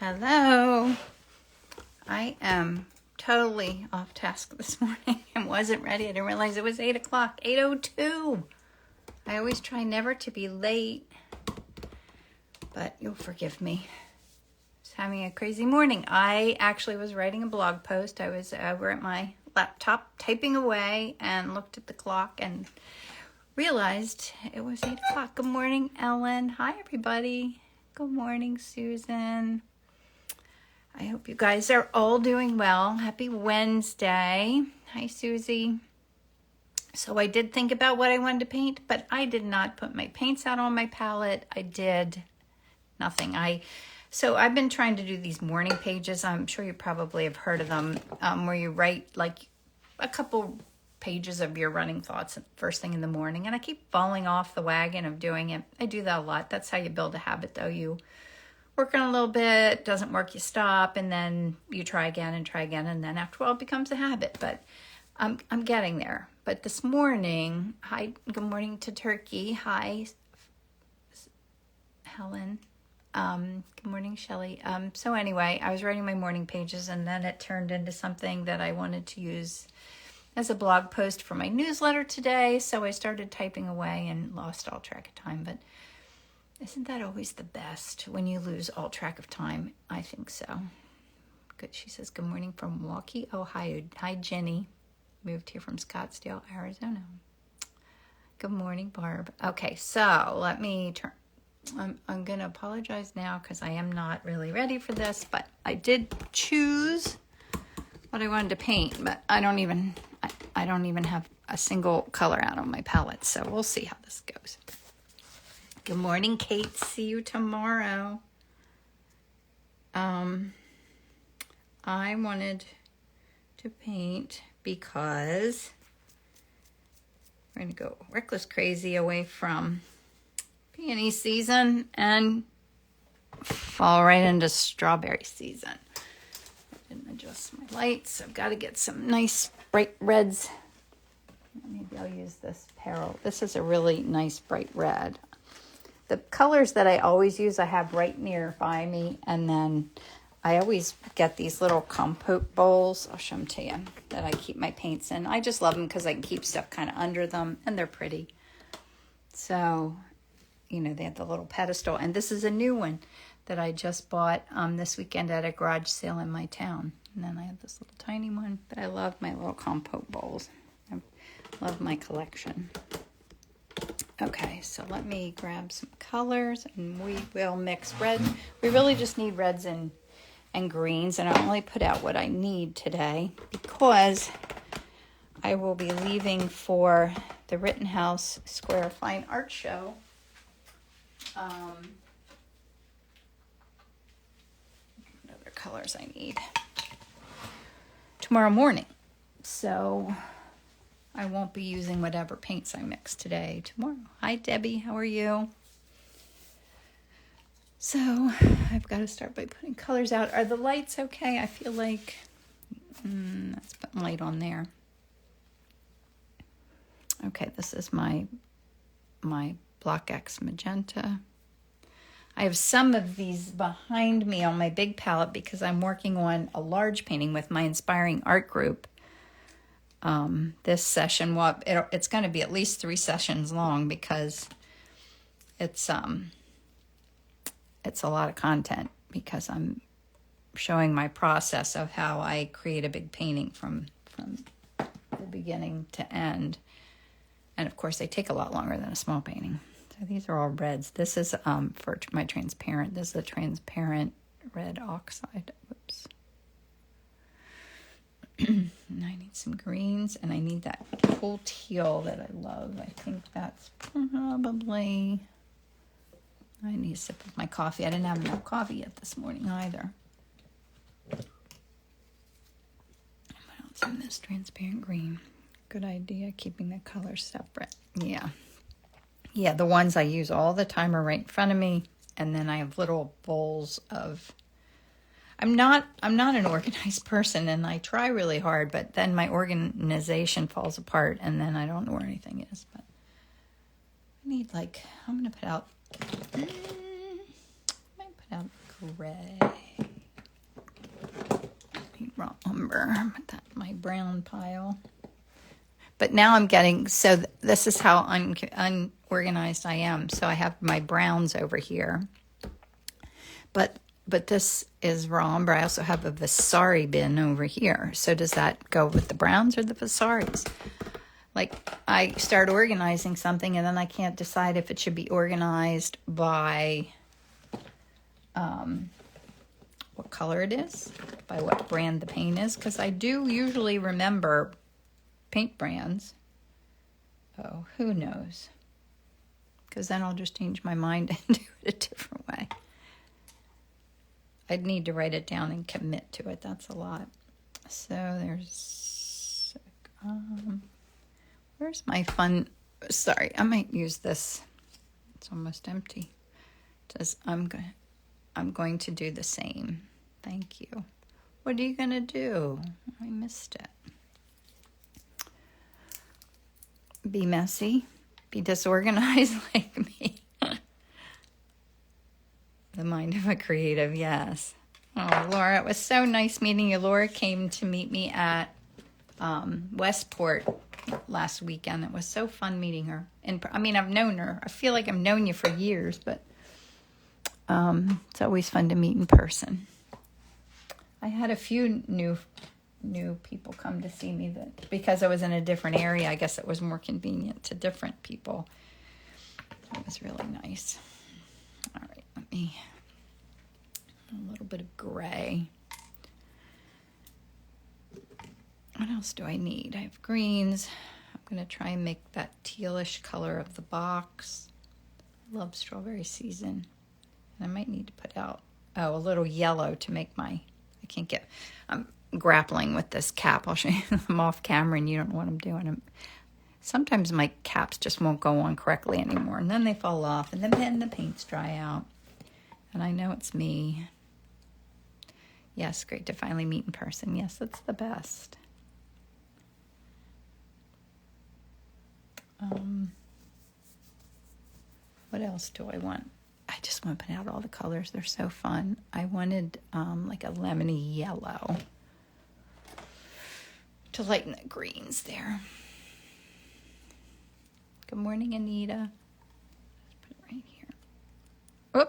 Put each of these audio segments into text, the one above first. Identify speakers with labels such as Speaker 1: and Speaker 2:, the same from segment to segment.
Speaker 1: Hello. I am totally off task this morning and wasn't ready. I didn't realize it was 8 o'clock, 8:02. I always try never to be late, but you'll forgive me. Just having a crazy morning. I actually was writing a blog post. I was over at my laptop typing away and looked at the clock and realized it was 8 o'clock. Good morning, Ellen. Hi, everybody. Good morning, Susan. I hope you guys are all doing well. Happy Wednesday. Hi, Susie. So I did think about what I wanted to paint, but I did not put my paints out on my palette. I did nothing. So I've been trying to do these morning pages. I'm sure you probably have heard of them, where you write like a couple pages of your running thoughts first thing in the morning. And I keep falling off the wagon of doing it. I do that a lot. That's how you build a habit, though. You work on a little bit, doesn't work, you stop, and then you try again, and then after a while it becomes a habit. But I'm getting there. But this morning, hi, good morning to Turkey. Hi, Helen. Good morning, Shelley. So anyway, I was writing my morning pages, and then it turned into something that I wanted to use as a blog post for my newsletter today. So I started typing away and lost all track of time. But isn't that always the best when you lose all track of time? I think so. Good. She says, good morning from Milwaukee, Ohio. Hi, Jenny. Moved here from Scottsdale, Arizona. Good morning, Barb. Okay, so let me turn. I'm going to apologize now because I am not really ready for this, but I did choose what I wanted to paint, but I don't even have a single color out on my palette, so we'll see how this goes. Good morning, Kate. See you tomorrow. I wanted to paint because we're going to go reckless crazy away from peony season and fall right into strawberry season. I didn't adjust my lights. I've got to get some nice bright reds. Maybe I'll use this Peril. This is a really nice bright red. The colors that I always use, I have right nearby me. And then I always get these little compote bowls. I'll show them to you that I keep my paints in. I just love them because I can keep stuff kind of under them and they're pretty. So, you know, they have the little pedestal. And this is a new one that I just bought this weekend at a garage sale in my town. And then I have this little tiny one. But I love my little compote bowls. I love my collection. Okay, so let me grab some colors and we will mix red. We really just need reds and greens, and I only put out what I need today because I will be leaving for the Rittenhouse Square Fine Art Show. What other colors I need tomorrow morning. So I won't be using whatever paints I mix today, tomorrow. Hi, Debbie. How are you? So I've got to start by putting colors out. Are the lights okay? I feel like let's put light on there. Okay, this is my Block X magenta. I have some of these behind me on my big palette because I'm working on a large painting with my Inspiring Art group. This session, well, it's going to be at least 3 sessions long because it's a lot of content because I'm showing my process of how I create a big painting from the beginning to end. And of course, they take a lot longer than a small painting. So these are all reds. This is for my transparent. This is a transparent red oxide. Whoops. And I need some greens, and I need that cool teal that I love. I think that's probably... I need a sip of my coffee. I didn't have enough coffee yet this morning either. What else in this transparent green? Good idea, keeping the colors separate. Yeah, the ones I use all the time are right in front of me, and then I have little bowls of... I'm not an organized person, and I try really hard, but then my organization falls apart, and then I don't know where anything is. But I need I'm going to put out... I might put out gray. raw umber. Put that in my brown pile. But now I'm getting, so this is how unorganized I am. So I have my browns over here. But this is raw umber. I also have a Vasari bin over here. So does that go with the browns or the Vasaris? Like, I start organizing something and then I can't decide if it should be organized by what color it is, by what brand the paint is, because I do usually remember paint brands. Oh, who knows? Because then I'll just change my mind and do it a different way. I'd need to write it down and commit to it. That's a lot. So there's, where's my fun? Sorry, I might use this. It's almost empty. It says, I'm going to do the same. Thank you. What are you going to do? I missed it. Be messy. Be disorganized like me. The mind of a creative, yes. Oh, Laura, it was so nice meeting you. Laura came to meet me at Westport last weekend. It was so fun meeting her. And I mean, I've known her. I feel like I've known you for years, but it's always fun to meet in person. I had a few new people come to see me that because I was in a different area, I guess it was more convenient to different people. It was really nice. All right, let me, a little bit of gray. What else do I need? I have greens. I'm going to try and make that tealish color of the box. I love strawberry season. And I might need to put out, a little yellow to make my, I'm grappling with this cap. I'll show you them off camera and you don't know what I'm doing. Sometimes my caps just won't go on correctly anymore. And then they fall off and then the paints dry out. And I know it's me. Yes, great to finally meet in person. Yes, that's the best. What else do I want? I just want to put out all the colors. They're so fun. I wanted like a lemony yellow to lighten the greens there. Good morning, Anita. Let's put it right here. Oh,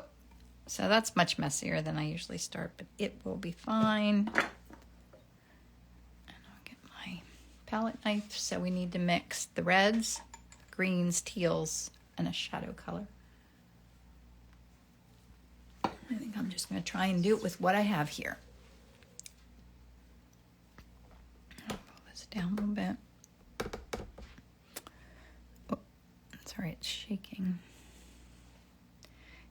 Speaker 1: so that's much messier than I usually start, but it will be fine. And I'll get my palette knife. So we need to mix the reds, greens, teals, and a shadow color. I think I'm just going to try and do it with what I have here. I'll pull this down a little bit. Oh, sorry, it's shaking.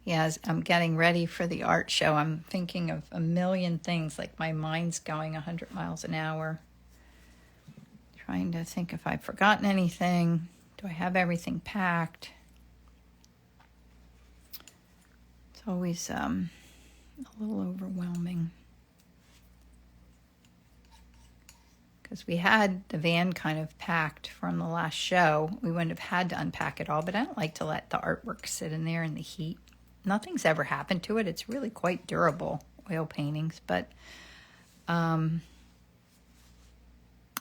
Speaker 1: Yeah, as I'm getting ready for the art show, I'm thinking of a million things, like my mind's going 100 miles an hour. Trying to think if I've forgotten anything. Do I have everything packed? Always a little overwhelming because we had the van kind of packed from the last show. We wouldn't have had to unpack it all, but I don't like to let the artwork sit in there in the heat. Nothing's ever happened to it. It's really quite durable, oil paintings. But oh,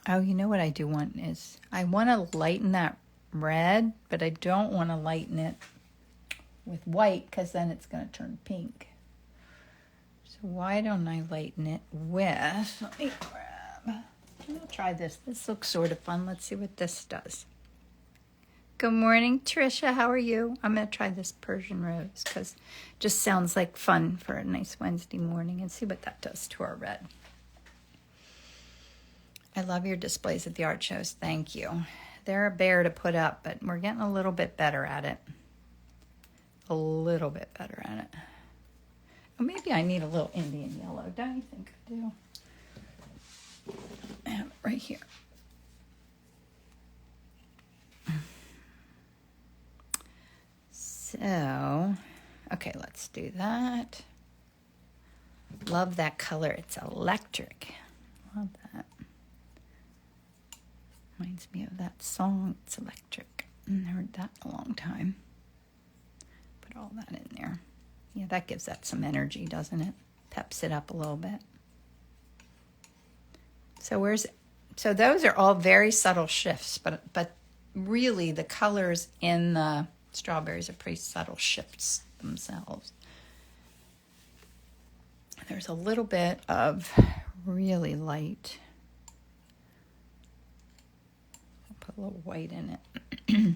Speaker 1: you know what I do want is I want to lighten that red, but I don't want to lighten it with white because then it's going to turn pink. So why don't I lighten it with, let me grab, I'll try this. This looks sort of fun. Let's see what this does. Good morning, Trisha. How are you? I'm going to try this Persian rose because it just sounds like fun for a nice Wednesday morning and see what that does to our red. I love your displays at the art shows. Thank you. They're a bear to put up, but we're getting a little bit better at it. A little bit better at it. Well, maybe I need a little Indian yellow. Don't you think I do? I have it right here. So, okay, let's do that. Love that color. It's electric. Love that. Reminds me of that song, It's Electric. I haven't heard that in a long time. Put all that in there. Yeah, that gives that some energy, doesn't it? Peps it up a little bit. So those are all very subtle shifts, but really the colors in the strawberries are pretty subtle shifts themselves. There's a little bit of really light. I'll put a little white in it.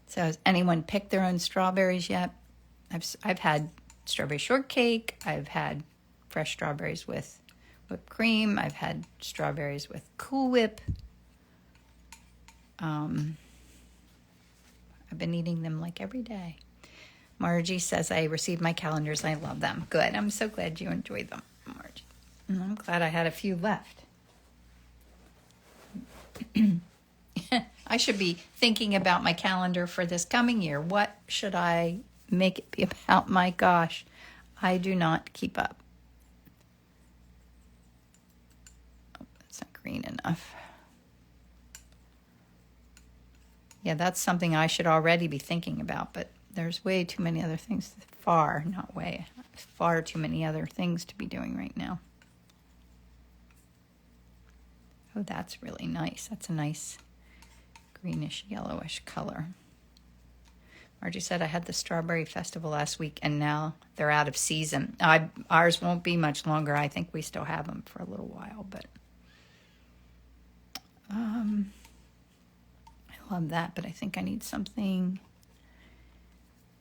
Speaker 1: So has anyone picked their own strawberries yet? I've had strawberry shortcake. I've had fresh strawberries with whipped cream. I've had strawberries with Cool Whip. I've been eating them like every day. Margie says, I received my calendars. I love them. Good. I'm so glad you enjoyed them, Margie. And I'm glad I had a few left. I should be thinking about my calendar for this coming year. What should I make it be about? My gosh, I do not keep up. Oh, that's not green enough. Yeah, that's something I should already be thinking about, but there's way too many other things, far too many other things to be doing right now. Oh, that's really nice. That's a nice greenish yellowish color. Margie said, I had the strawberry festival last week and now they're out of season. Ours won't be much longer. I think we still have them for a little while, but I love that, but I think I need something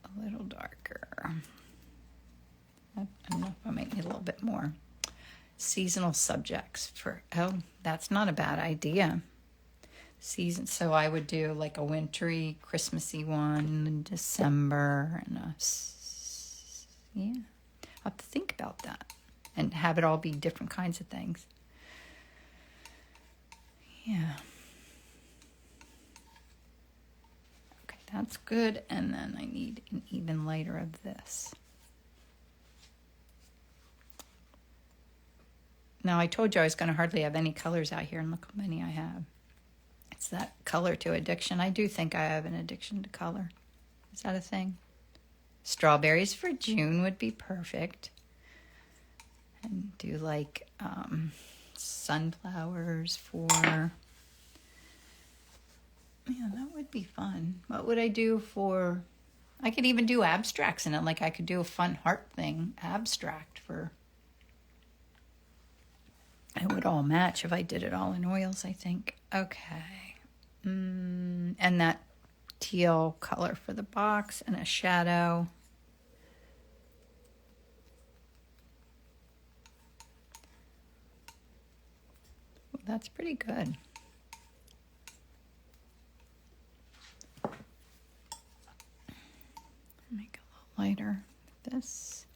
Speaker 1: a little darker. I don't know if I might need a little bit more. Seasonal subjects that's not a bad idea. So I would do like a wintry, Christmassy one in December, and I'll have to think about that and have it all be different kinds of things. Yeah. Okay, that's good. And then I need an even lighter of this. Now, I told you I was going to hardly have any colors out here, and look how many I have. It's that color to addiction. I do think I have an addiction to color. Is that a thing? Strawberries for June would be perfect. And do like sunflowers for... Yeah, that would be fun. What would I do for... I could even do abstracts in it. Like I could do a fun heart thing, abstract for... It would all match if I did it all in oils, I think. Okay. And that teal color for the box and a shadow. Well, that's pretty good. Make it a little lighter with this.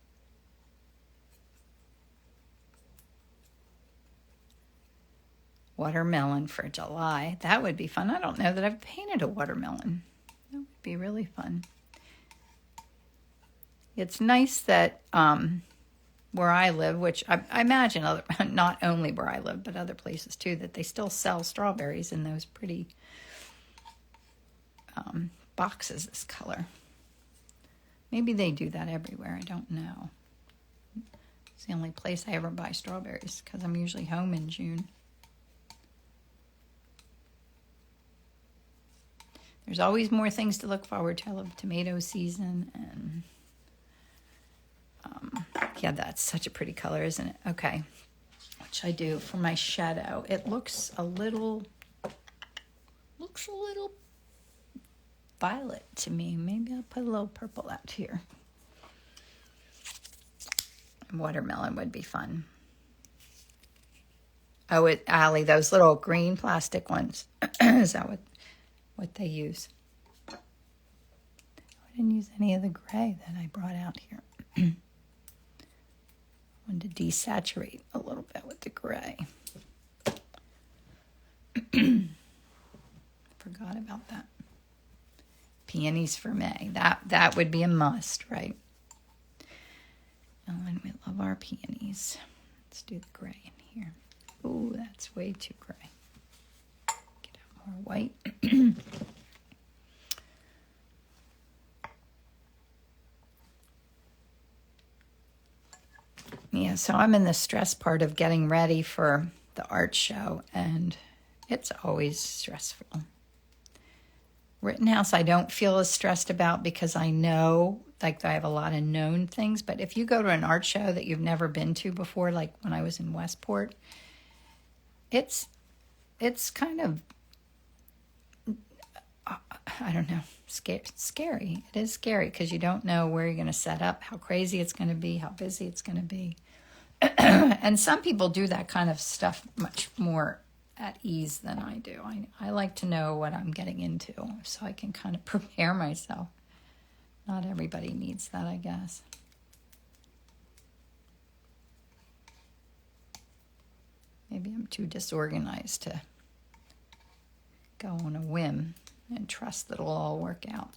Speaker 1: Watermelon for July. That would be fun. I don't know that I've painted a watermelon. That would be really fun. It's nice that where I live, which I imagine not only where I live, but other places too, that they still sell strawberries in those pretty boxes this color. Maybe they do that everywhere. I don't know. It's the only place I ever buy strawberries because I'm usually home in June. There's always more things to look forward to. I love tomato season. And yeah, that's such a pretty color, isn't it? Okay. What should I do for my shadow? It looks a little violet to me. Maybe I'll put a little purple out here. Watermelon would be fun. Oh, Allie, those little green plastic ones. Is that what they use? I didn't use any of the gray that I brought out here. I wanted to desaturate a little bit with the gray. Forgot about that. Peonies for May. That would be a must, right? And we love our peonies. Let's do the gray in here. Ooh, that's way too gray. Get out more white. Yeah, So I'm in the stress part of getting ready for the art show, and it's always stressful. Rittenhouse I don't feel as stressed about because I know, like, I have a lot of known things. But if you go to an art show that you've never been to before, like when I was in Westport, it's kind of, I don't know, scary. It is scary because you don't know where you're going to set up, how crazy it's going to be, how busy it's going to be. And some people do that kind of stuff much more at ease than I do. I like to know what I'm getting into so I can kind of prepare myself. Not everybody needs that, I guess. Maybe I'm too disorganized to go on a whim and trust that it'll all work out.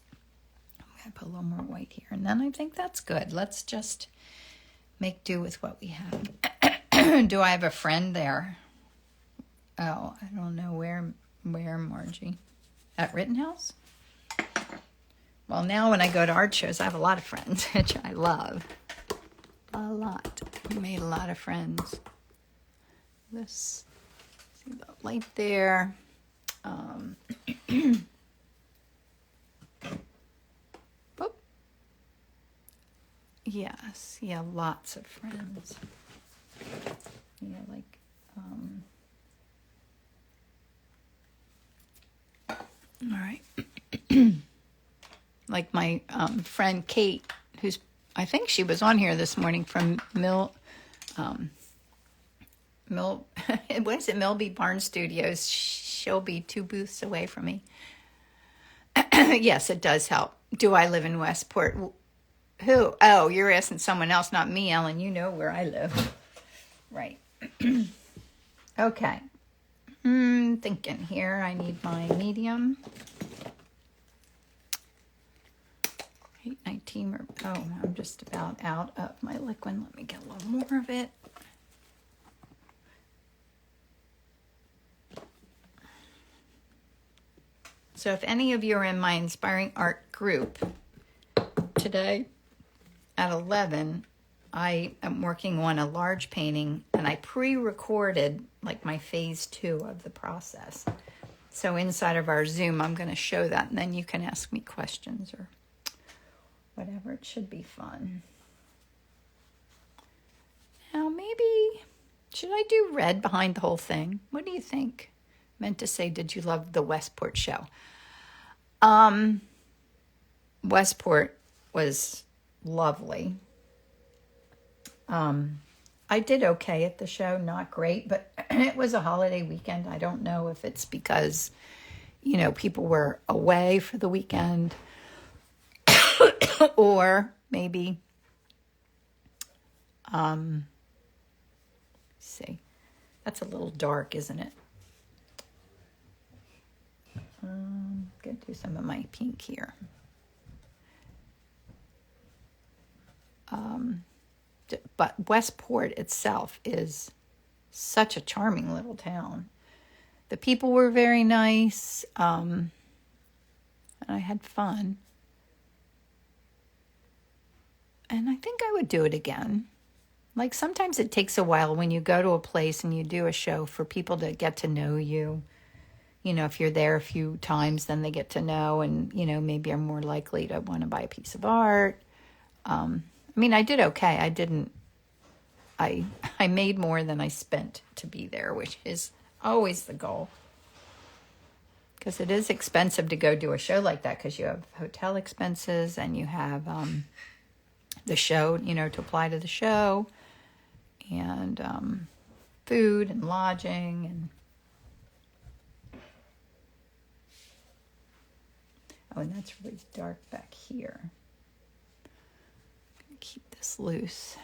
Speaker 1: I'm going to put a little more white here. And then I think that's good. Let's just make do with what we have. Do I have a friend there? Oh, I don't know where, Margie? At Rittenhouse? Well, now when I go to art shows, I have a lot of friends, which I love. A lot. I made a lot of friends. This, see the light there. Boop. Yes, yeah, lots of friends. Yeah, like, all right. Like my friend Kate, who's, I think she was on here this morning from what is it, Milby Barn Studios. She'll be 2 booths away from me. Yes, it does help. Do I live in Westport? Who? Oh, you're asking someone else, not me, Ellen. You know where I live. Right. Okay. Thinking here. I need my medium. 819. Oh, I'm just about out of my liquid. Let me get a little more of it. So if any of you are in my Inspiring Art group, today at 11, I am working on a large painting, and I pre-recorded like my phase 2 of the process. So inside of our Zoom, I'm going to show that, and then you can ask me questions or whatever. It should be fun. Now ame, should I do red behind the whole thing? What do you think? Meant to say, did you love the Westport show? Westport was lovely. I did okay at the show, not great, but it was a holiday weekend. I don't know if it's because, you know, people were away for the weekend or maybe, see, that's a little dark, isn't it? Gonna do some of my pink here. But Westport itself is such a charming little town. The people were very nice. And I had fun. And I think I would do it again. Like sometimes it takes a while when you go to a place and you do a show for people to get to know you. You know, if you're there a few times, then they get to know and, you know, maybe are more likely to want to buy a piece of art. I mean, I did okay. I made more than I spent to be there, which is always the goal. Because it is expensive to go do a show like that because you have hotel expenses and you have the show, you know, to apply to the show and food and lodging and oh, and that's really dark back here. I'm gonna keep this loose.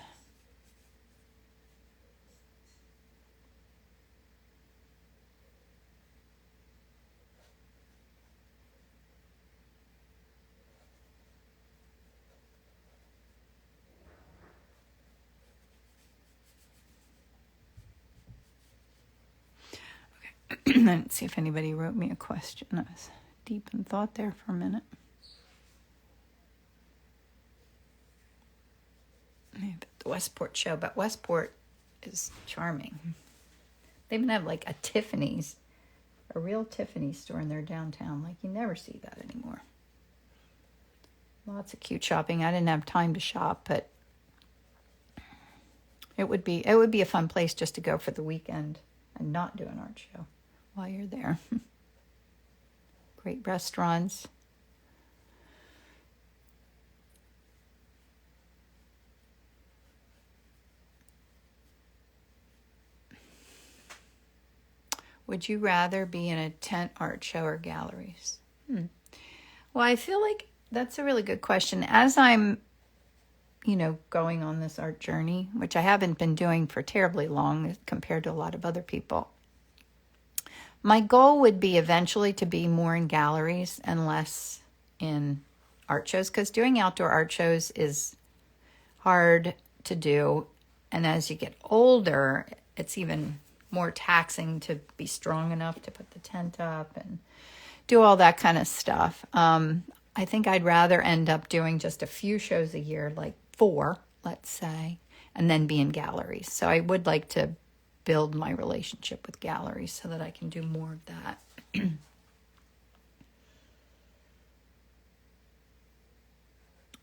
Speaker 1: Okay, let's see if anybody wrote me a question. I was deep in thought there for a minute. Maybe put the Westport show, but Westport is charming. They even have like a Tiffany's, a real Tiffany's store in their downtown. Like you never see that anymore. Lots of cute shopping. I didn't have time to shop, but it would be a fun place just to go for the weekend and not do an art show while you're there. Great restaurants. Would you rather be in a tent art show or galleries? Well, I feel like that's a really good question. As I'm, going on this art journey, which I haven't been doing for terribly long compared to a lot of other people, my goal would be eventually to be more in galleries and less in art shows, because doing outdoor art shows is hard to do. And as you get older, it's even more taxing to be strong enough to put the tent up and do all that kind of stuff. I think I'd rather end up doing just a few shows a year, like 4, let's say, and then be in galleries. So I would like to build my relationship with galleries so that I can do more of that.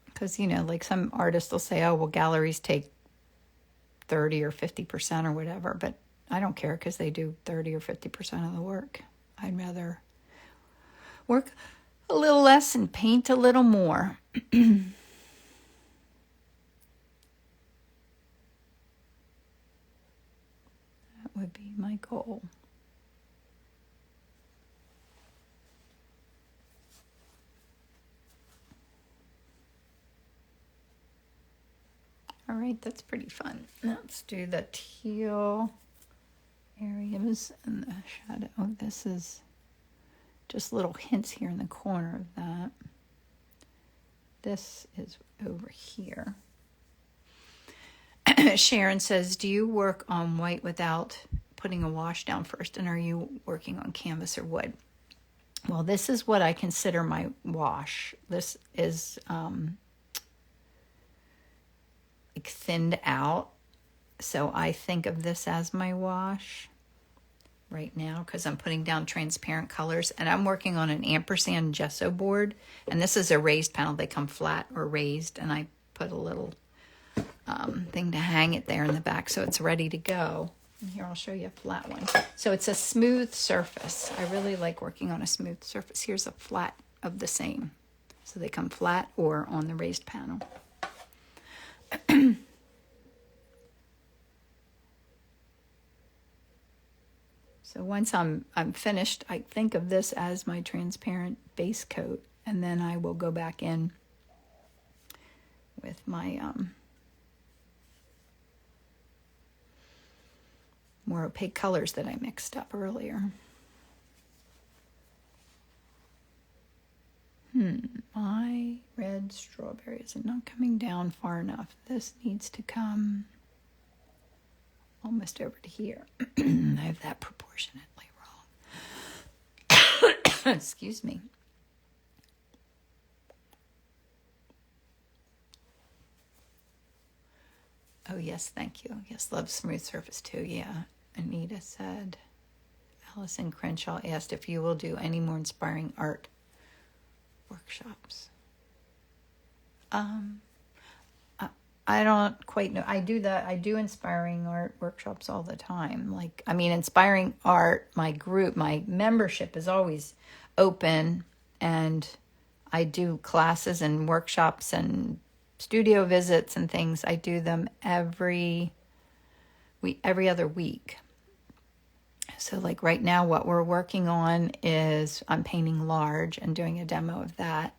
Speaker 1: Because, like some artists will say, oh, well, galleries take 30 or 50% or whatever, but I don't care because they do 30 or 50% of the work. I'd rather work a little less and paint a little more. That would be my goal. All right, that's pretty fun. Let's do the teal areas and the shadow. This is just little hints here in the corner of that. This is over here. Sharon says, do you work on white without putting a wash down first? And are you working on canvas or wood? Well, this is what I consider my wash. This is thinned out. So I think of this as my wash right now because I'm putting down transparent colors, and I'm working on an ampersand gesso board, and this is a raised panel. They come flat or raised, and I put a little thing to hang it there in the back so it's ready to go. And here I'll show you a flat one. So it's a smooth surface. I really like working on a smooth surface. Here's a flat of the same. So they come flat or on the raised panel. So once I'm finished, I think of this as my transparent base coat, and then I will go back in with my more opaque colors that I mixed up earlier. My red strawberry is not coming down far enough. This needs to come almost over to here. I have that proportionately wrong. Excuse me. Oh, yes, thank you. Yes, love smooth surface too. Yeah. Anita said, Allison Crenshaw asked if you will do any more inspiring art workshops. I don't quite know. I do that. I do inspiring art workshops all the time. Inspiring art, my group, my membership is always open, and I do classes and workshops and studio visits and things. I do them every other week. So like right now, what we're working on is I'm painting large and doing a demo of that.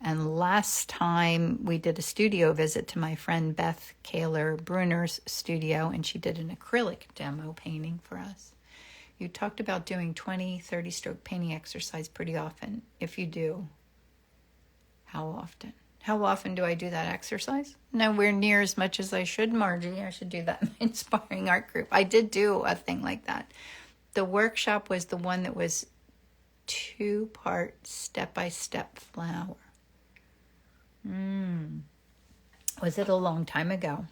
Speaker 1: And last time we did a studio visit to my friend Beth Kaler Bruner's studio, and she did an acrylic demo painting for us. You talked about doing 20, 30 stroke painting exercise pretty often. If you do, how often? How often do I do that exercise? Nowhere near as much as I should, Margie. I should do that in my inspiring art group. I did do a thing like that. The workshop was the one that was 2-part step-by-step flower. Was it a long time ago?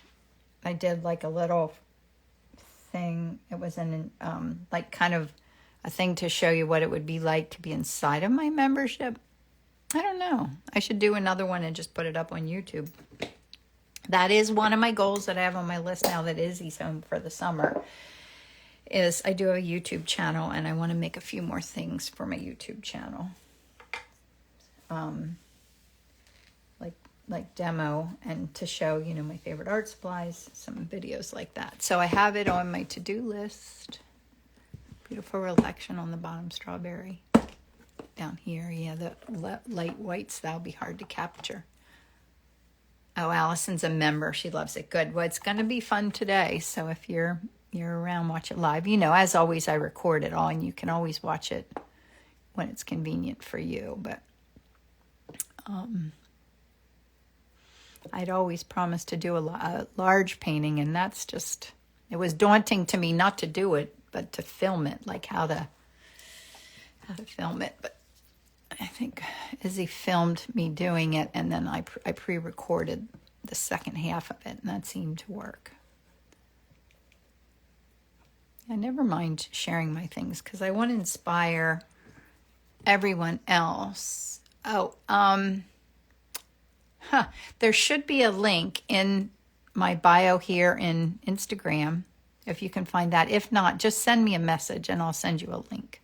Speaker 1: I did like a little thing. It was like kind of a thing to show you what it would be like to be inside of my membership. I don't know. I should do another one and just put it up on YouTube. That is one of my goals that I have on my list now that Izzy's home for the summer, is I do have a YouTube channel and I want to make a few more things for my YouTube channel. Like demo and to show, you know, my favorite art supplies, some videos like that. So I have it on my to-do list. Beautiful reflection on the bottom, Srawberry. Down here, yeah, the light whites, that'll be hard to capture. Oh, Allison's a member. She loves it. Good. Well, it's going to be fun today. So if you're around, watch it live. You know, as always, I record it all, and you can always watch it when it's convenient for you. But I'd always promised to do a large painting, and that's just, it was daunting to me not to do it, but to film it, like how to film it. But I think Izzy filmed me doing it, and then I pre-recorded the second half of it, and that seemed to work. I never mind sharing my things because I want to inspire everyone else. Oh, there should be a link in my bio here in Instagram, if you can find that. If not, just send me a message and I'll send you a link.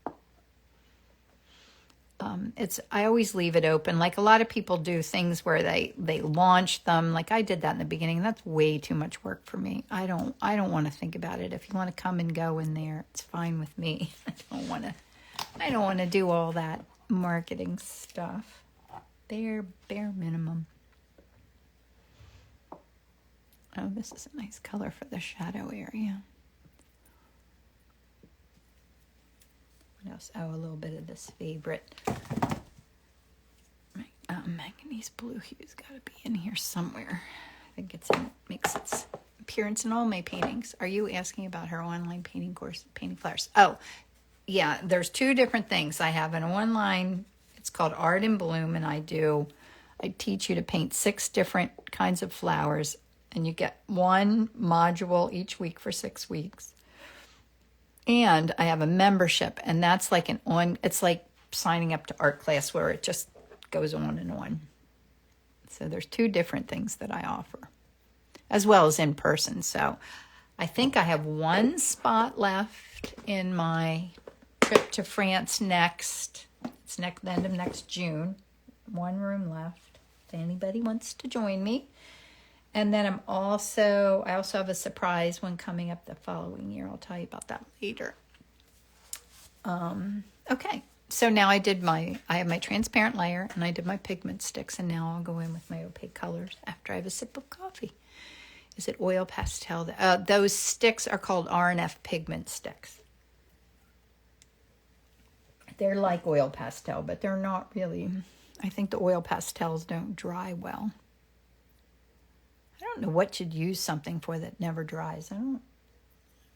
Speaker 1: I always leave it open. Like a lot of people do things where they launch them. Like I did that in the beginning. That's way too much work for me. I don't want to think about it. If you want to come and go in there, it's fine with me. I don't want to do all that marketing stuff. Bare minimum. Oh, this is a nice color for the shadow area. What else? Oh, a little bit of this favorite. Manganese blue hue's got to be in here somewhere. I think makes its appearance in all my paintings. Are you asking about her online painting course, Painting Flowers? Oh, yeah, there's two different things. I have an online, it's called Art in Bloom, and I teach you to paint 6 different kinds of flowers, and you get one module each week for 6 weeks. And I have a membership, and that's like it's like signing up to art class where it just goes on and on. So there's 2 different things that I offer, as well as in person. So I think I have 1 spot left in my trip to France next. It's the end of next June. 1 room left if anybody wants to join me. And then I also have a surprise one coming up the following year. I'll tell you about that later. Okay, so now I have my transparent layer and I did my pigment sticks, and now I'll go in with my opaque colors after I have a sip of coffee. Is it oil pastel? Those sticks are called R&F pigment sticks. They're like oil pastel, but they're not really. I think the oil pastels don't dry well. I don't know what you'd use something for that never dries.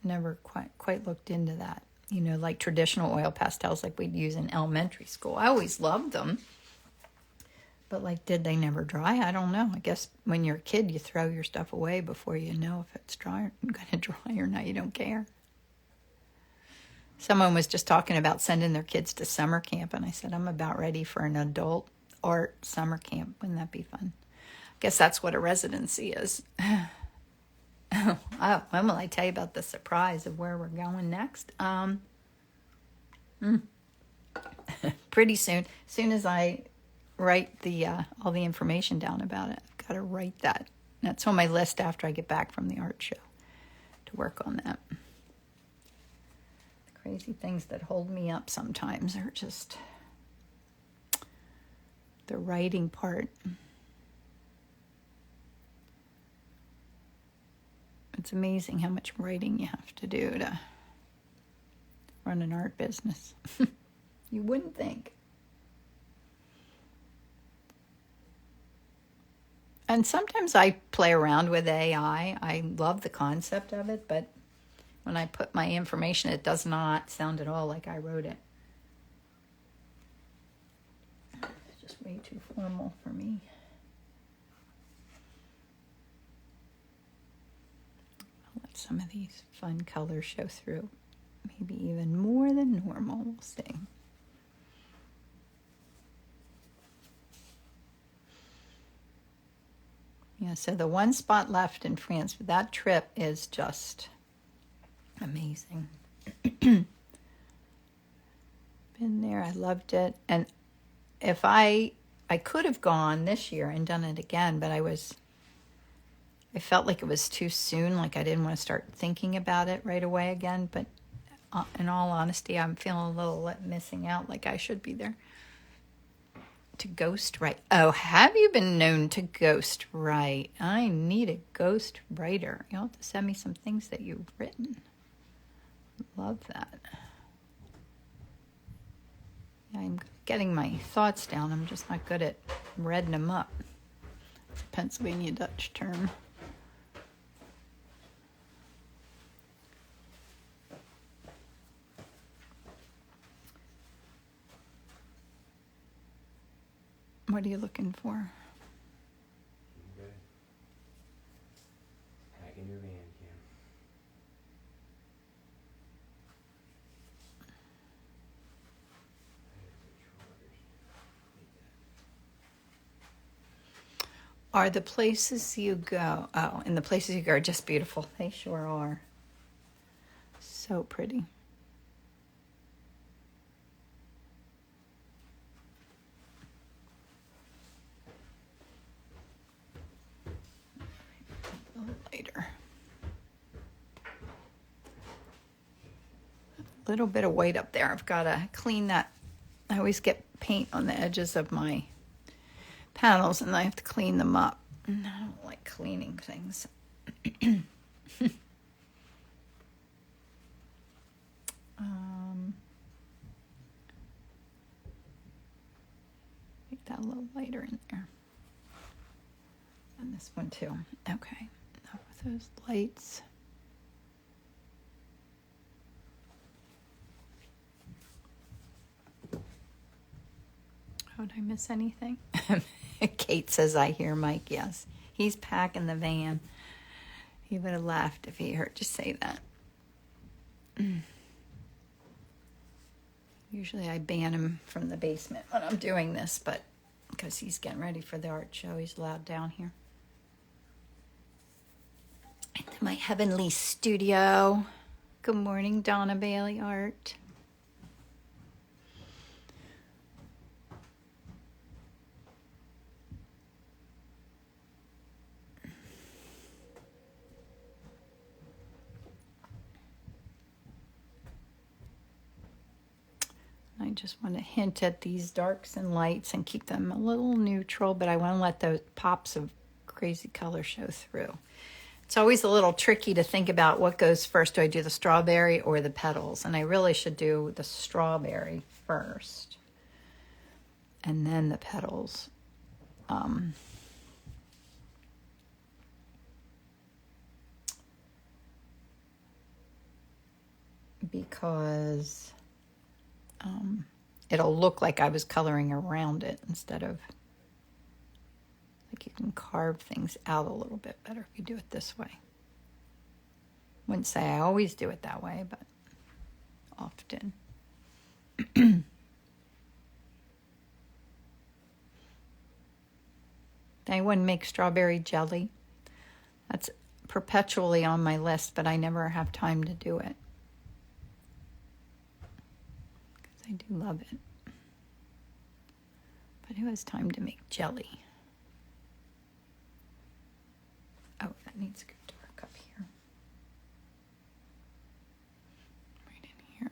Speaker 1: Never quite looked into that. You know, like traditional oil pastels like we'd use in elementary school. I always loved them. But like, did they never dry? I don't know. I guess when you're a kid, you throw your stuff away before you know if it's going to dry or not. You don't care. Someone was just talking about sending their kids to summer camp, and I said, I'm about ready for an adult art summer camp. Wouldn't that be fun? Guess that's what a residency is. Oh, when will I tell you about the surprise of where we're going next? Pretty soon. As soon as I write all the information down about it, I've got to write that. That's on my list after I get back from the art show to work on that. The crazy things that hold me up sometimes are just the writing part. It's amazing how much writing you have to do to run an art business. You wouldn't think. And sometimes I play around with AI. I love the concept of it, but when I put my information, it does not sound at all like I wrote it. It's just way too formal for me. some of these fun colors show through. Maybe even more than normal, we'll see. Yeah, so the one spot left in France, but that trip is just amazing. Been there, I loved it. And if I could have gone this year and done it again, but I felt like it was too soon, like I didn't want to start thinking about it right away again. But in all honesty, I'm feeling a little missing out, like I should be there. To ghost write. Oh, have you been known to ghost write? I need a ghost writer. You'll have to send me some things that you've written. Love that. I'm getting my thoughts down. I'm just not good at reading them up. It's a Pennsylvania Dutch term. What are you looking for?
Speaker 2: Good. Packing your van, Kim.
Speaker 1: Are the places you go, and the places you go are just beautiful. They sure are. So pretty. A little later. A little bit of white up there. I've got to clean that. I always get paint on the edges of my panels and I have to clean them up. And I don't like cleaning things. Make that a little lighter in there. And this one too. Okay. Now with those lights. Oh, did I miss anything? Kate says, I hear Mike. Yes. He's packing the van. He would have laughed if he heard you say that. Usually I ban him from the basement when I'm doing this, but because he's getting ready for the art show, he's allowed down here. Into my heavenly studio. Good morning, Donna Bailey Art. I just want to hint at these darks and lights and keep them a little neutral, but I want to let those pops of crazy color show through. It's always a little tricky to think about what goes first. Do I do the strawberry or the petals? And I really should do the strawberry first and then the petals. Because it'll look like I was coloring around it instead of, like, you can carve things out a little bit better if you do it this way. Wouldn't say I always do it that way, but often. Anyone make strawberry jelly? That's perpetually on my list, but I never have time to do it. Because I do love it. But who has time to make jelly? Oh, that needs to go dark up here. Right in here.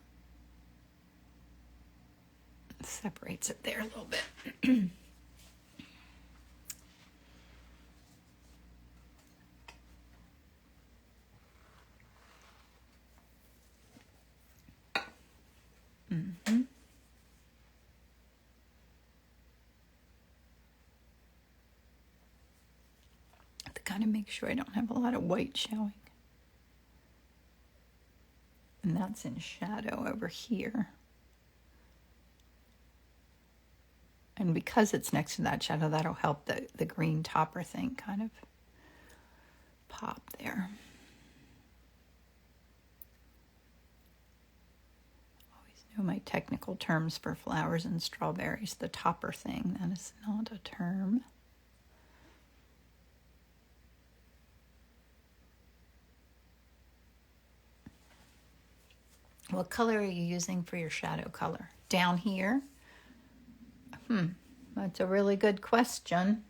Speaker 1: It separates it there a little bit. Mm-hmm. To kind of make sure I don't have a lot of white showing. And that's in shadow over here. And because it's next to that shadow, that'll help the green topper thing kind of pop there. my technical terms for flowers and strawberries. The topper thing, that is not a term. What color are you using for your shadow color? Down here? That's a really good question.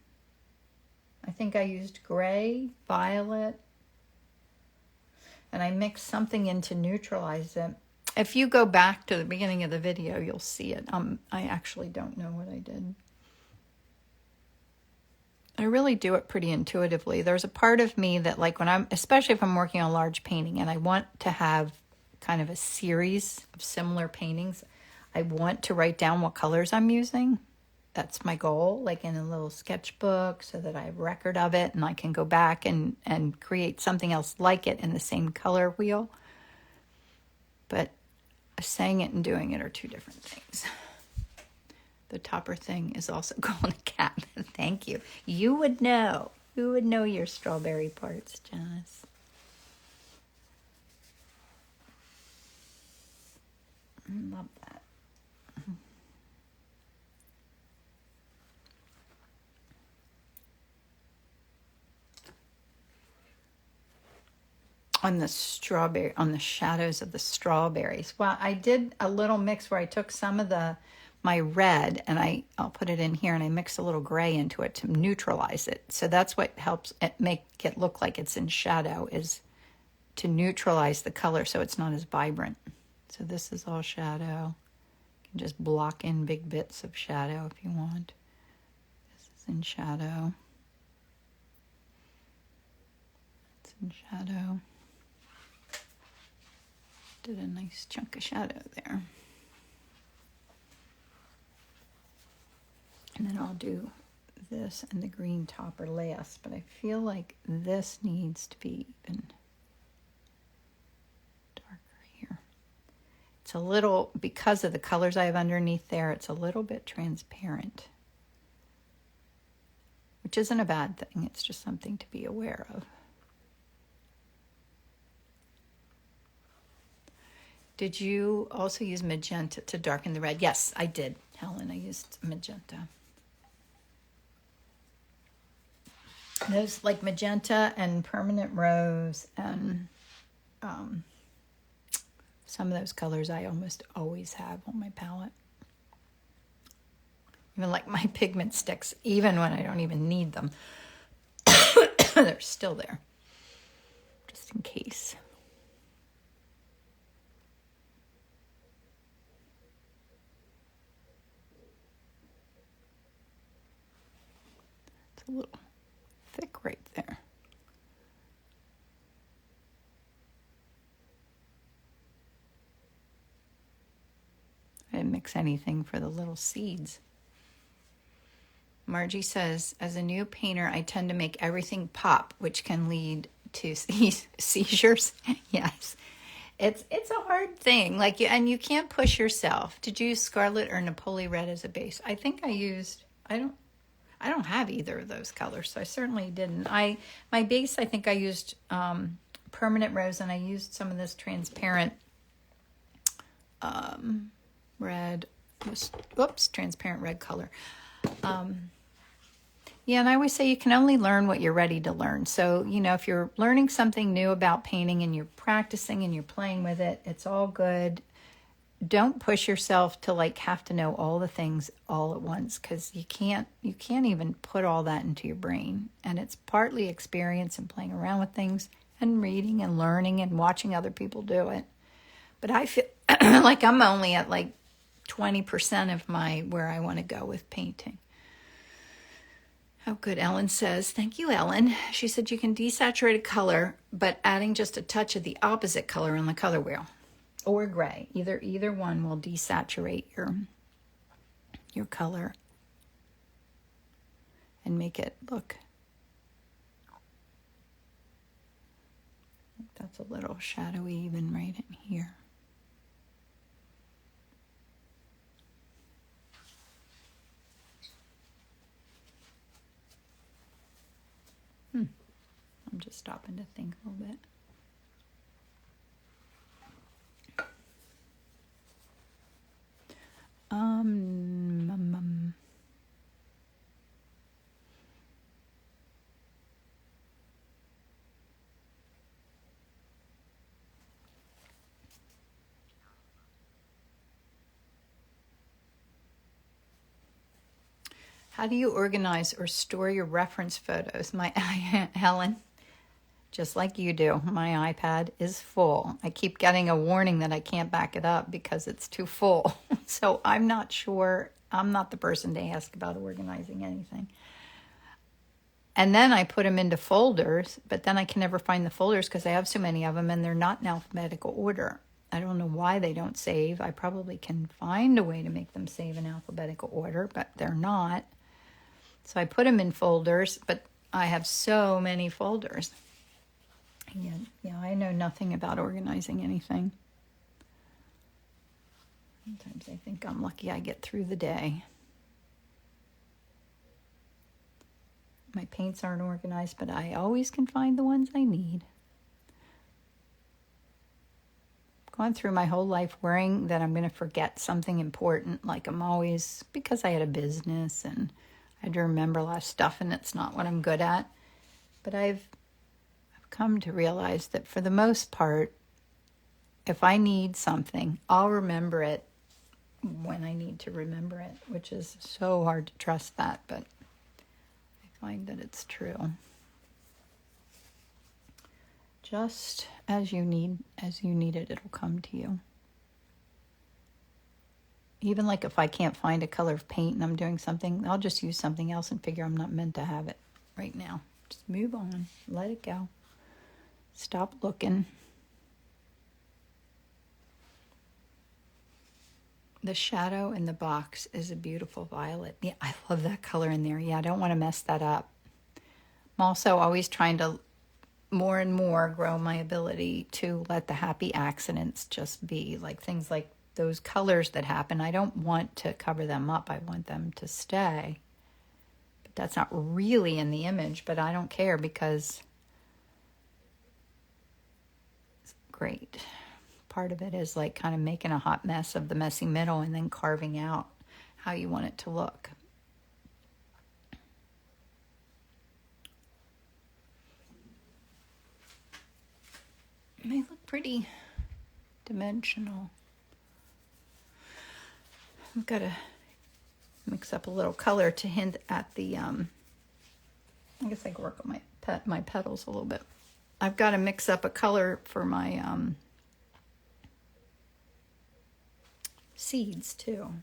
Speaker 1: I think I used gray, violet, and I mixed something in to neutralize it. If you go back to the beginning of the video, you'll see it. I actually don't know what I did. I really do it pretty intuitively. There's a part of me that, like, especially if I'm working on a large painting and I want to have kind of a series of similar paintings, I want to write down what colors I'm using. That's my goal, like in a little sketchbook, so that I have record of it and I can go back and create something else like it in the same color wheel. But saying it and doing it are two different things. The topper thing is also called a cat. Thank you. You would know. You would know your strawberry parts, Janice. I love that. On the strawberry, on the shadows of the strawberries. Well, I did a little mix where I took some of my red and I'll put it in here and I mix a little gray into it to neutralize it. So that's what helps it make it look like it's in shadow, is to neutralize the color so it's not as vibrant. So this is all shadow. You can just block in big bits of shadow if you want. This is in shadow. It's in shadow. Did a nice chunk of shadow there. And then I'll do this and the green topper last, but I feel like this needs to be even darker here. It's a little, because of the colors I have underneath there, it's a little bit transparent, which isn't a bad thing. It's just something to be aware of. Did you also use magenta to darken the red? Yes, I did, Helen. I used magenta. Those, like magenta and permanent rose and some of those colors I almost always have on my palette. Even like my pigment sticks, even when I don't even need them, they're still there, just in case. It's a little thick right there. I didn't mix anything for the little seeds. Margie says, as a new painter, I tend to make everything pop, which can lead to seizures. Yes. It's a hard thing. Like and you can't push yourself. Did you use Scarlet or Napoli Red as a base? I think I used, I don't have either of those colors, so I certainly didn't. My base, I think I used Permanent Rose, and I used some of this transparent red, transparent red color. Yeah, and I always say you can only learn what you're ready to learn. So, if you're learning something new about painting and you're practicing and you're playing with it, it's all good. Don't push yourself to have to know all the things all at once, because you can't even put all that into your brain. And it's partly experience and playing around with things and reading and learning and watching other people do it. But I feel like I'm only at 20% of where I want to go with painting. Oh, good. Ellen says, thank you, Ellen. She said you can desaturate a color, but adding just a touch of the opposite color on the color wheel. Or gray. Either one will desaturate your color and make it look. I think that's a little shadowy even right in here. I'm just stopping to think a little bit. How do you organize or store your reference photos? Helen, just like you do, my iPad is full. I keep getting a warning that I can't back it up because it's too full. So I'm not sure. I'm not the person to ask about organizing anything. And then I put them into folders, but then I can never find the folders because I have so many of them and they're not in alphabetical order. I don't know why they don't save. I probably can find a way to make them save in alphabetical order, but they're not. So I put them in folders, but I have so many folders. Yeah, I know nothing about organizing anything. Sometimes I think I'm lucky I get through the day. My paints aren't organized, but I always can find the ones I need. Gone through my whole life worrying that I'm going to forget something important, like I'm always, because I had a business and I had to remember a lot of stuff and it's not what I'm good at. But I've come to realize that for the most part, if I need something, I'll remember it when I need to remember it, which is so hard to trust that, but I find that it's true. Just as you need it, it'll come to you. Even like if I can't find a color of paint and I'm doing something, I'll just use something else and figure I'm not meant to have it right now. Just move on. Let it go. Stop looking. The shadow in the box is a beautiful violet. Yeah, I love that color in there. Yeah, I don't want to mess that up. I'm also always trying to more and more grow my ability to let the happy accidents just be, like things like those colors that happen. I don't want to cover them up. I want them to stay. But that's not really in the image, but I don't care because it's great. Part of it is like kind of making a hot mess of the messy middle and then carving out how you want it to look. They look pretty dimensional. I've got to mix up a little color to hint at the, I guess I could work on my petals a little bit. I've got to mix up a color for my seeds too.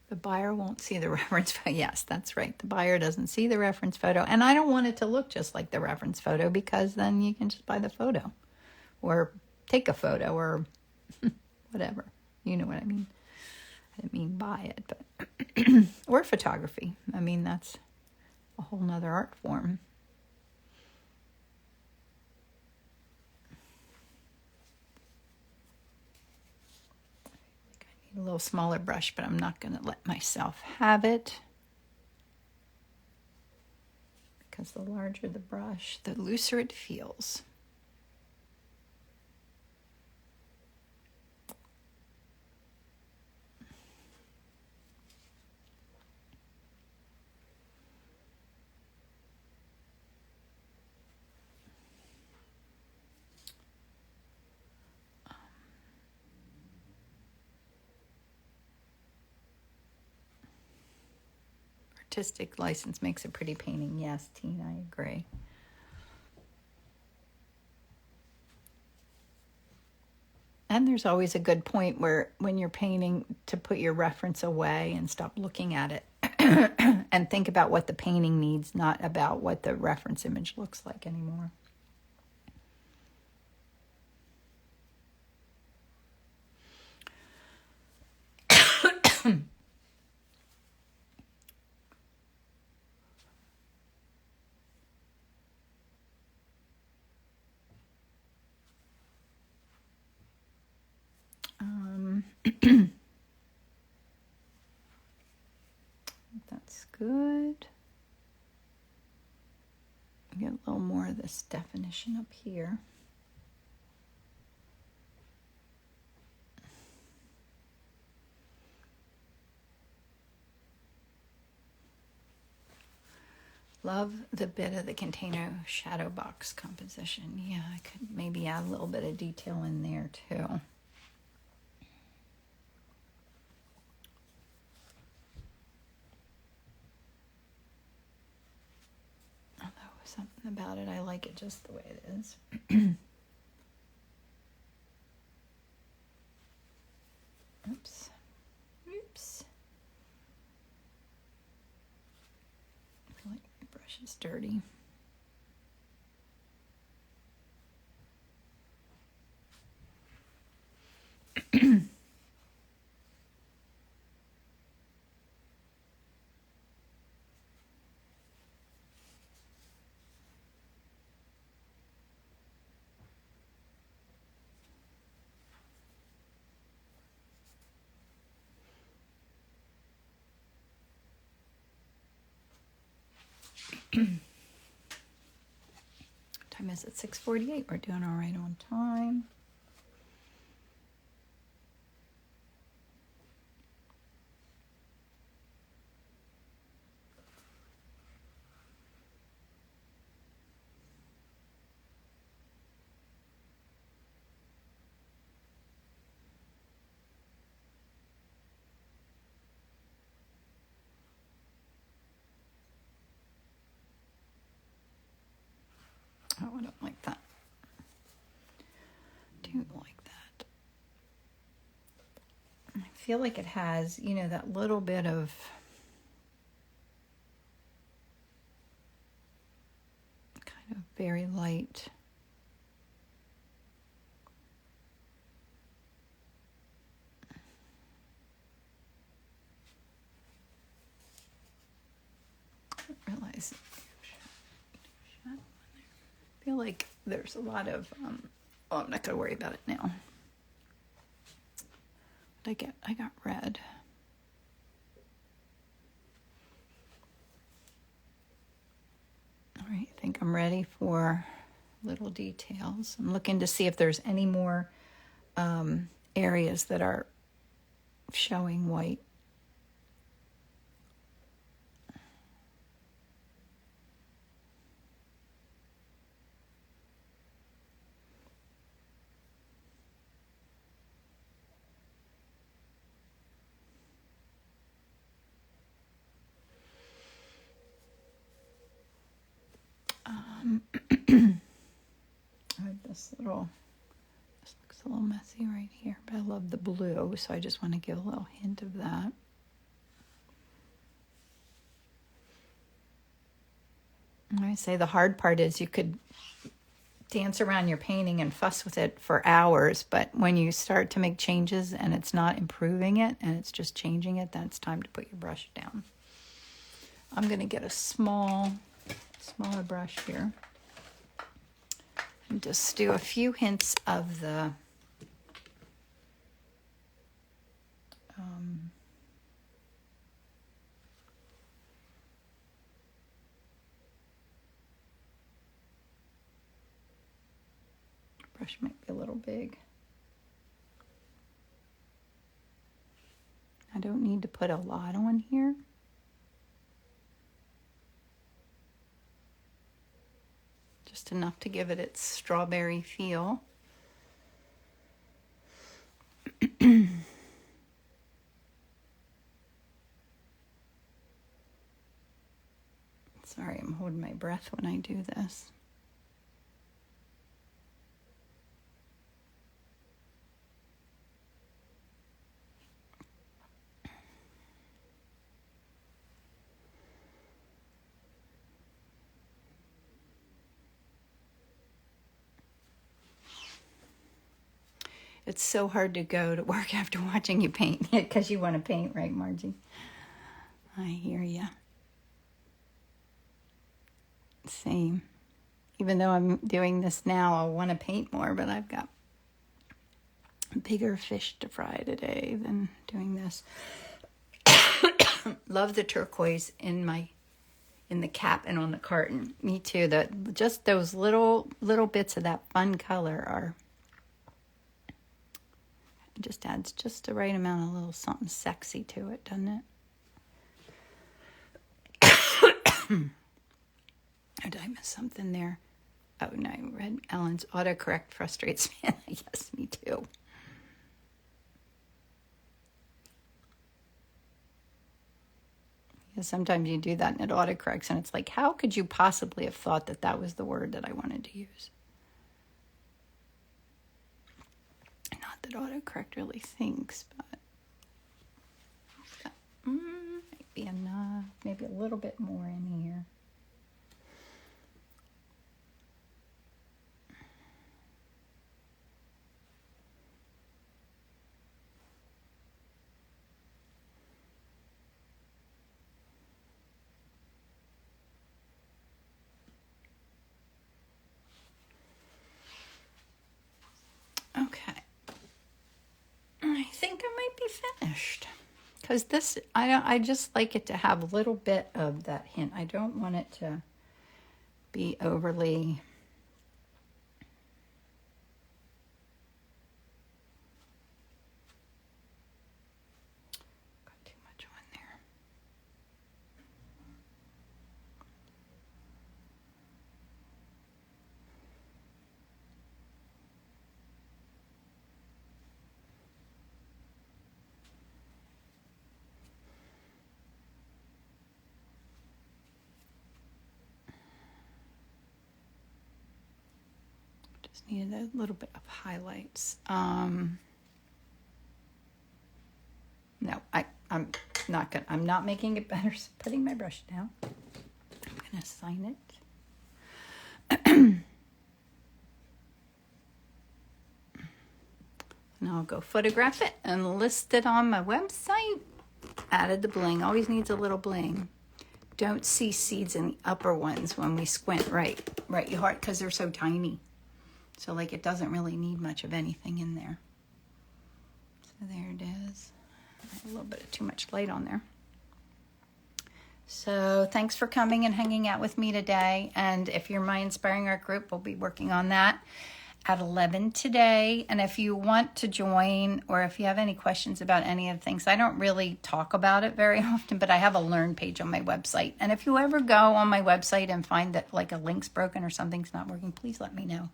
Speaker 1: The buyer won't see the reference photo. Yes, that's right. The buyer doesn't see the reference photo. And I don't want it to look just like the reference photo because then you can just buy the photo or take a photo or whatever. You know what I mean. I didn't mean buy it, but or photography. I mean, that's a whole nother art form. A little smaller brush, but I'm not going to let myself have it because the larger the brush, the looser it feels. Artistic license makes a pretty painting. Yes, Tina, I agree. And there's always a good point where when you're painting to put your reference away and stop looking at it and think about what the painting needs, not about what the reference image looks like anymore. That's good. Get a little more of this definition up here. Love the bit of the container shadow box composition. Yeah, I could maybe add a little bit of detail in there too. Something about it, I like it just the way it is. Oops. Oops. I feel like my brush is dirty. Time is at 6:48. We're doing all right on time. Oh, I don't like that. Don't like that. I feel like it has, you know, that little bit of kind of very light. I didn't realize. I feel like there's a lot of, oh, I'm not going to worry about it now. What I got red. All right, I think I'm ready for little details. I'm looking to see if there's any more areas that are showing white. I have this looks a little messy right here, but I love the blue, so I just want to give a little hint of that. And I say the hard part is you could dance around your painting and fuss with it for hours, but when you start to make changes and it's not improving it and it's just changing it, then it's time to put your brush down. I'm going to get a smaller brush here and just do a few hints of the brush might be a little big. I don't need to put a lot on here. Just enough to give it its strawberry feel. Sorry, I'm holding my breath when I do this. It's so hard to go to work after watching you paint because you want to paint, right, Margie? I hear ya. Same. Even though I'm doing this now, I want to paint more, but I've got bigger fish to fry today than doing this. Love the turquoise in the cap and on the carton. Me too. Just those little bits of that fun color are just adds just the right amount of little something sexy to it, doesn't it? Oh, did I miss something there? Oh, no, I read Ellen's autocorrect frustrates me. Yes, me too. Because sometimes you do that and it autocorrects, and it's like, how could you possibly have thought that that was the word that I wanted to use? Not that autocorrect really thinks, but might be enough. Maybe a little bit more in here. Okay. I think I might be finished. Because this, I just like it to have a little bit of that hint. I don't want it to be overly... Got too much on there. Just needed a little bit of highlights. No, I'm not making it better. So putting my brush down. I'm gonna sign it. And I'll go photograph it and list it on my website. Added the bling. Always needs a little bling. Don't see seeds in the upper ones when we squint right hard because they're so tiny. So like it doesn't really need much of anything in there. So there it is. A little bit of too much light on there. So thanks for coming and hanging out with me today. And if you're my Inspiring Art group, we'll be working on that at 11 today. And if you want to join, or if you have any questions about any of the things, I don't really talk about it very often, but I have a Learn page on my website. And if you ever go on my website and find that like a link's broken or something's not working, please let me know.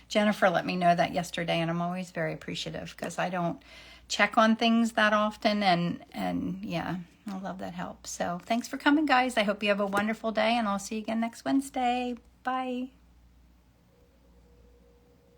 Speaker 1: Jennifer let me know that yesterday, and I'm always very appreciative because I don't check on things that often. And yeah, I love that help. So thanks for coming, guys. I hope you have a wonderful day, and I'll see you again next Wednesday. Bye.